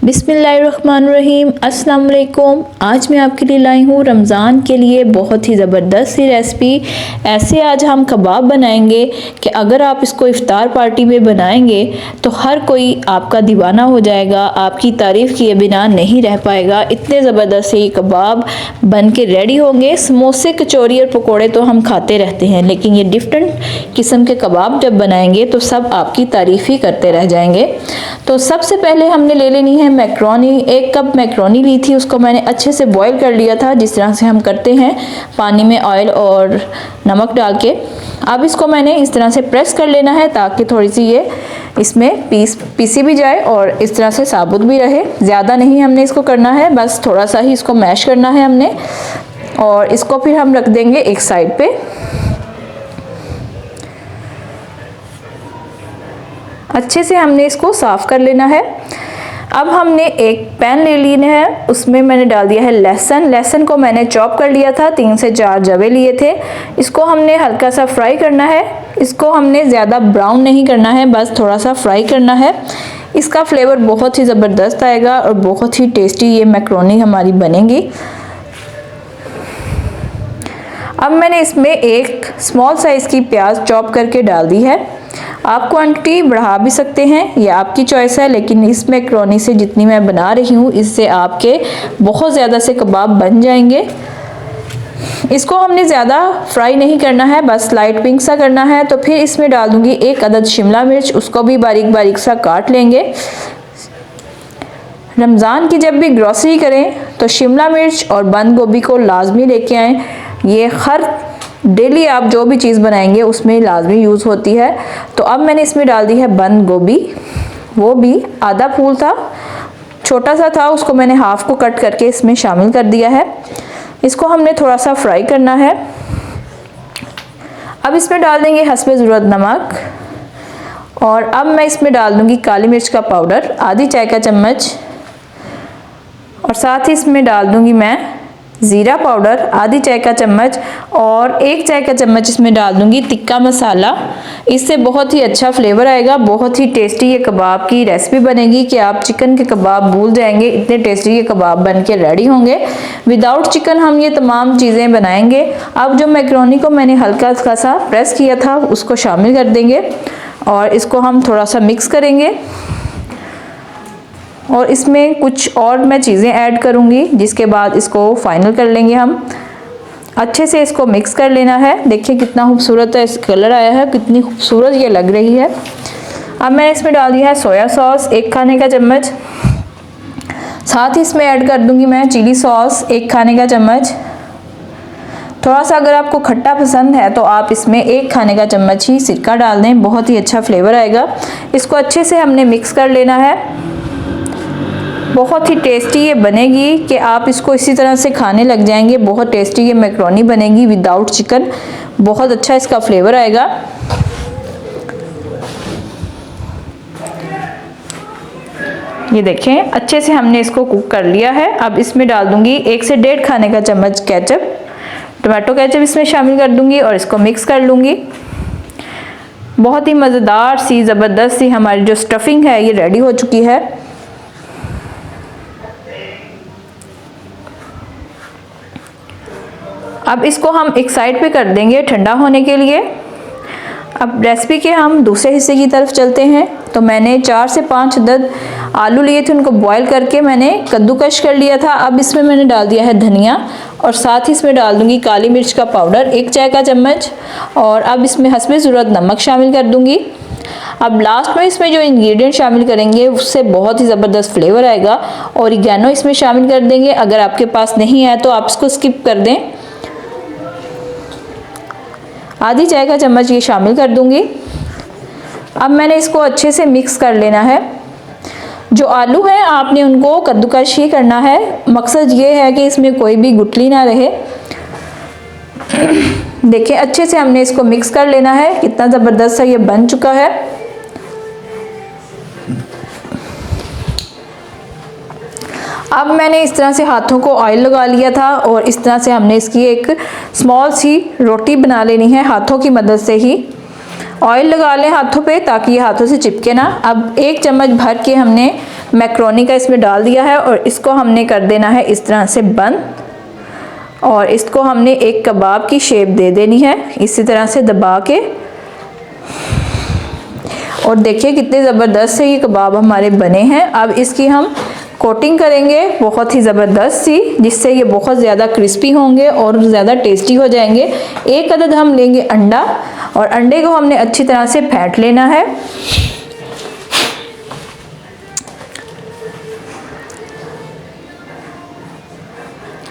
बिस्मिल्लाहिर्रहमानिर्रहीम। अस्सलाम वालेकुम। आज मैं आपके लिए लाई हूँ रमज़ान के लिए बहुत ही ज़बरदस्त सी रेसिपी। ऐसे आज हम कबाब बनाएंगे कि अगर आप इसको इफ्तार पार्टी में बनाएंगे तो हर कोई आपका दीवाना हो जाएगा, आपकी तारीफ़ किए बिना नहीं रह पाएगा। इतने ज़बरदस्त ये कबाब बन के रेडी होंगे। समोसे, कचौरी और पकौड़े तो हम खाते रहते हैं, लेकिन ये डिफरेंट किस्म के कबाब जब बनाएंगे तो सब आपकी तारीफ़ ही करते रह जाएंगे। तो सबसे पहले हमने ले लेनी है मैक्रोनी। 1 कप मैक्रोनी ली थी, उसको मैंने अच्छे से बॉईल कर लिया था, जिस तरह से हम करते हैं पानी में ऑयल और नमक डाल के। अब इसको मैंने इस तरह से प्रेस कर लेना है ताकि थोड़ी सी ये इसमें पीसी भी जाए और इस तरह से साबुत भी रहे। ज़्यादा नहीं हमने इसको करना है, बस थोड़ा सा ही इसको मैश करना है हमने। और इसको फिर हम रख देंगे एक साइड पे। अच्छे से हमने इसको साफ़ कर लेना है। अब हमने एक पैन ले लेना है, उसमें मैंने डाल दिया है लहसुन। लहसुन को मैंने चॉप कर लिया था, 3 से 4 जवे लिए थे। इसको हमने हल्का सा फ्राई करना है। इसको हमने ज़्यादा ब्राउन नहीं करना है, बस थोड़ा सा फ्राई करना है। इसका फ्लेवर बहुत ही ज़बरदस्त आएगा और बहुत ही टेस्टी ये मैक्रोनी हमारी बनेगी। अब मैंने इसमें एक स्मॉल साइज़ की प्याज चॉप करके डाल दी है। आप क्वांटिटी बढ़ा भी सकते हैं, ये आपकी चॉइस है, लेकिन इस मैक्रोनी से जितनी मैं बना रही हूँ इससे आपके बहुत ज़्यादा से कबाब बन जाएंगे। इसको हमने ज़्यादा फ्राई नहीं करना है, बस लाइट पिंक सा करना है। तो फिर इसमें डाल दूँगी 1 अदद शिमला मिर्च, उसको भी बारीक बारीक सा काट लेंगे। रमज़ान की जब भी ग्रॉसरी करें तो शिमला मिर्च और बंद गोभी को लाजमी लेके आएँ। ये हर डेली आप जो भी चीज़ बनाएंगे उसमें लाजमी यूज़ होती है। तो अब मैंने इसमें डाल दी है बंद गोभी, वो भी आधा फूल था, छोटा सा था, उसको मैंने हाफ को कट करके इसमें शामिल कर दिया है। इसको हमने थोड़ा सा फ्राई करना है। अब इसमें डाल देंगे हस्बे ज़रूरत नमक। और अब मैं इसमें डाल दूँगी काली मिर्च का पाउडर आधी चाय का चम्मच, और साथ ही इसमें डाल दूँगी मैं ज़ीरा पाउडर आधी चाय का चम्मच, और 1 चाय का चम्मच इसमें डाल दूंगी तिक्का मसाला। इससे बहुत ही अच्छा फ्लेवर आएगा, बहुत ही टेस्टी ये कबाब की रेसिपी बनेगी कि आप चिकन के कबाब भूल जाएंगे, इतने टेस्टी ये कबाब बन के रेडी होंगे। विदाउट चिकन हम ये तमाम चीज़ें बनाएंगे। अब जो मैक्रोनी को मैंने हल्का हल्का सा प्रेस किया था उसको शामिल कर देंगे और इसको हम थोड़ा सा मिक्स करेंगे। और इसमें कुछ और मैं चीज़ें ऐड करूँगी, जिसके बाद इसको फाइनल कर लेंगे हम। अच्छे से इसको मिक्स कर लेना है। देखिए कितना खूबसूरत है, इस कलर आया है, कितनी खूबसूरत ये लग रही है। अब मैंने इसमें डाल दिया है सोया सॉस 1 खाने का चम्मच। साथ ही इसमें ऐड कर दूँगी मैं चिली सॉस 1 खाने का चम्मच। थोड़ा सा अगर आपको खट्टा पसंद है तो आप इसमें 1 खाने का चम्मच ही सिरका डाल दें, बहुत ही अच्छा फ्लेवर आएगा। इसको अच्छे से हमने मिक्स कर लेना है। बहुत ही टेस्टी ये बनेगी कि आप इसको इसी तरह से खाने लग जाएंगे। बहुत टेस्टी ये मैक्रोनी बनेगी विदाउट चिकन, बहुत अच्छा इसका फ्लेवर आएगा। ये देखें अच्छे से हमने इसको कुक कर लिया है। अब इसमें डाल दूंगी 1 से 1.5 खाने का चम्मच केचप, टोमेटो केचप इसमें शामिल कर दूंगी और इसको मिक्स कर लूँगी। बहुत ही मज़ेदार सी ज़बरदस्त सी हमारी जो स्टफिंग है ये रेडी हो चुकी है। अब इसको हम एक साइड पे कर देंगे ठंडा होने के लिए। अब रेसिपी के हम दूसरे हिस्से की तरफ चलते हैं। तो मैंने 4 से 5 अदद आलू लिए थे, उनको बॉईल करके मैंने कद्दूकश कर लिया था। अब इसमें मैंने डाल दिया है धनिया और साथ ही इसमें डाल दूंगी काली मिर्च का पाउडर 1 चाय का चम्मच, और अब इसमें हस्बे ज़रूरत नमक शामिल कर दूंगी। अब लास्ट में इसमें जो इंग्रेडिएंट शामिल करेंगे उससे बहुत ही ज़बरदस्त फ्लेवर आएगा। ऑरिगेनो इसमें शामिल कर देंगे, अगर आपके पास नहीं है तो आप इसको स्किप कर दें। आधी चाय का चम्मच ये शामिल कर दूंगी। अब मैंने इसको अच्छे से मिक्स कर लेना है। जो आलू हैं आपने उनको कद्दूकश ही करना है, मकसद ये है कि इसमें कोई भी गुठली ना रहे। देखिए अच्छे से हमने इसको मिक्स कर लेना है, कितना ज़बरदस्त सा ये बन चुका है। अब मैंने इस तरह से हाथों को ऑयल लगा लिया था और इस तरह से हमने इसकी एक स्मॉल सी रोटी बना लेनी है हाथों की मदद से ही। ऑयल लगा लें हाथों पे ताकि ये हाथों से चिपके ना। अब 1 चम्मच भर के हमने मैक्रोनी का इसमें डाल दिया है और इसको हमने कर देना है इस तरह से बंद, और इसको हमने एक कबाब की शेप दे देनी है इसी तरह से दबा के। और देखिए कितने ज़बरदस्त से ये कबाब हमारे बने हैं। अब इसकी हम कोटिंग करेंगे बहुत ही ज़बरदस्त सी, जिससे ये बहुत ज़्यादा क्रिस्पी होंगे और ज़्यादा टेस्टी हो जाएंगे। एक अदद हम लेंगे अंडा, और अंडे को हमने अच्छी तरह से फेंट लेना है।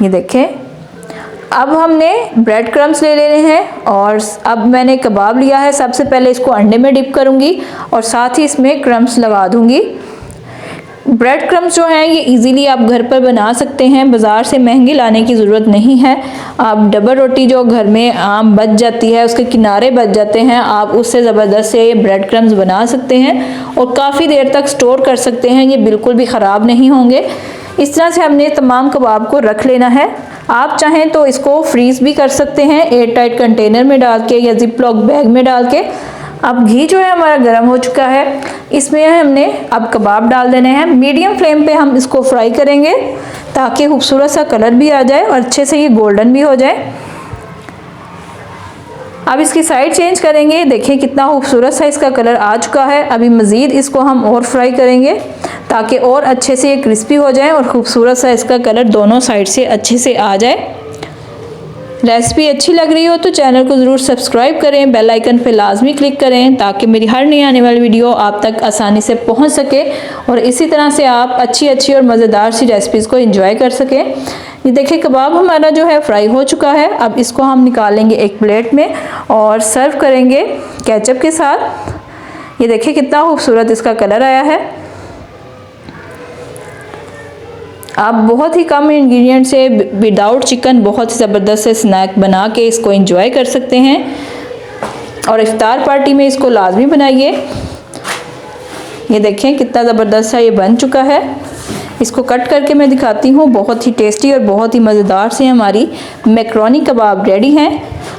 ये देखें, अब हमने ब्रेड क्रम्स ले लेने हैं, और अब मैंने कबाब लिया है। सबसे पहले इसको अंडे में डिप करूंगी और साथ ही इसमें क्रम्स लगा दूंगी। ब्रेड क्रम्स जो हैं ये इजीली आप घर पर बना सकते हैं, बाज़ार से महंगी लाने की ज़रूरत नहीं है। आप डबल रोटी जो घर में आम बच जाती है, उसके किनारे बच जाते हैं, आप उससे ज़बरदस्त से ये ब्रेड क्रम्स बना सकते हैं और काफ़ी देर तक स्टोर कर सकते हैं। ये बिल्कुल भी ख़राब नहीं होंगे। इस तरह से हमने तमाम कबाब को रख लेना है। आप चाहें तो इसको फ्रीज़ भी कर सकते हैं एयर टाइट कंटेनर में डाल के या जिप लॉक बैग में डाल के। अब घी जो है हमारा गर्म हो चुका है, इसमें हमने अब कबाब डाल देने हैं। मीडियम फ्लेम पे हम इसको फ्राई करेंगे ताकि खूबसूरत सा कलर भी आ जाए और अच्छे से ये गोल्डन भी हो जाए। अब इसकी साइड चेंज करेंगे। देखिए कितना खूबसूरत सा इसका कलर आ चुका है। अभी मज़ीद इसको हम और फ्राई करेंगे ताकि और अच्छे से ये क्रिस्पी हो जाए और ख़ूबसूरत सा इसका कलर दोनों साइड से अच्छे से आ जाए। रेसिपी अच्छी लग रही हो तो चैनल को ज़रूर सब्सक्राइब करें, बेल आइकन पे लाजमी क्लिक करें ताकि मेरी हर नई आने वाली वीडियो आप तक आसानी से पहुंच सके और इसी तरह से आप अच्छी और मज़ेदार सी रेसिपीज़ को एंजॉय कर सकें। ये देखिए कबाब हमारा जो है फ्राई हो चुका है। अब इसको हम निकालेंगे एक प्लेट में और सर्व करेंगे केचप के साथ। ये देखिए कितना खूबसूरत इसका कलर आया है। आप बहुत ही कम इंग्रेडिएंट से विदाउट चिकन बहुत ही ज़बरदस्त से स्नैक बना के इसको एंजॉय कर सकते हैं और इफ्तार पार्टी में इसको लाजमी बनाइए। ये देखें कितना ज़बरदस्त सा ये बन चुका है। इसको कट करके मैं दिखाती हूँ। बहुत ही टेस्टी और बहुत ही मज़ेदार से हमारी मैक्रोनी कबाब रेडी हैं।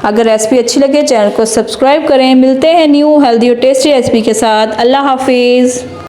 अगर रेसिपी अच्छी लगे चैनल को सब्सक्राइब करें। मिलते हैं न्यू हेल्दी और टेस्टी रेसिपी के साथ। अल्लाह हाफिज़।